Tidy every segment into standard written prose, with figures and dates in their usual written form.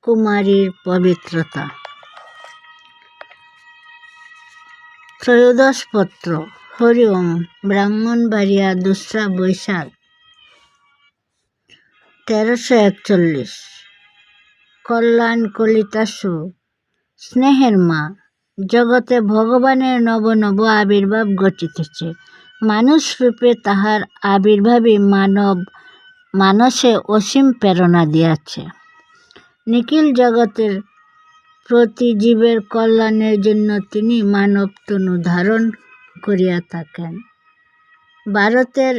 কুমারীর পবিত্রতা। ত্রয়োদশ পত্র। হরি ওম। ব্রাহ্মণবাড়িয়া 2রা বৈশাখ 1341। কল্যাণ কলিতাসু। স্নেহের মা, জগতে ভগবানের নব নব আবির্ভাব ঘটিতেছে। মানুষ রূপে তাহার আবির্ভাবই মানসে অসীম প্রেরণা দিয়াছে। নিখিল জগতের প্রতি জীবের কল্যাণের জন্য তিনি মানব তনু ধারণ করিয়া থাকেন। ভারতের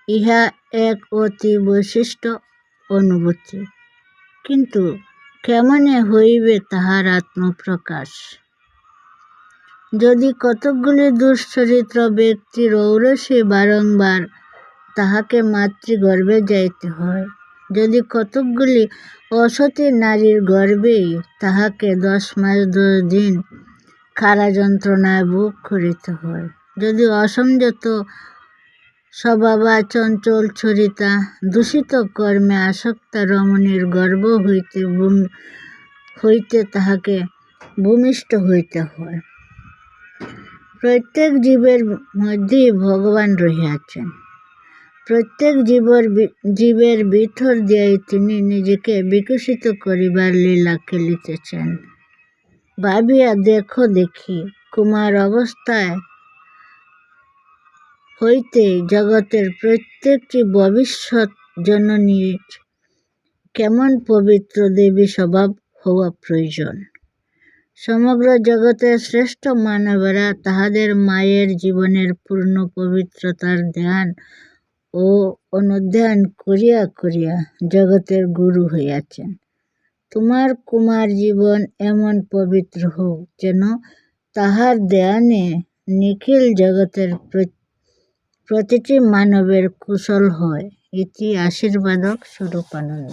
ইহা এক অতি বৈশিষ্ট্য অনুভূতি। কিন্তু কেমনে হইবে তাহার আত্মপ্রকাশ? যদি কতকগুলি দুশ্চরিত্র ব্যক্তির ঔরসে বারংবার তাহাকে মাতৃগর্ভে যাইতে হয়, যদি কতকগুলি অসতী নারীর গর্ভেই তাহাকে 10 মাস 10 দিন কারাযন্ত্রণায় ভোগ করিতে হয়, যদি অসংযত স্বভাবা চঞ্চল চরিতা দূষিত কর্মে আসক্তা রমণীর গর্ভ হইতে তাহাকে ভূমিষ্ঠ হইতে হয়। প্রত্যেক জীবের মধ্যেই ভগবান রহিয়াছেন। প্রত্যেক জীবের ভিতর দিয়াই তিনি নিজেকে বিকশিত করিবার লীলা খেলিতেছেন। ভাবিয়া দেখো দেখি, কুমার অবস্থায় হইতেই জগতের প্রত্যেকটি ভবিষ্যৎ জননীর কেমন পবিত্র দেবী স্বভাব হওয়া প্রয়োজন। সমগ্র জগতের শ্রেষ্ঠ মানবেরা তাহাদের মায়ের জীবনের পূর্ণ পবিত্রতার ধ্যান ও অনুধ্যান করিয়া করিয়া জগতের গুরু হইয়াছেন। তোমার কুমার জীবন এমন পবিত্র হোক যেন তাহার ধ্যানে নিখিল জগতের প্রতিটি মানবের কুশল হয়। ইতি আশীর্বাদক স্বরূপানন্দ।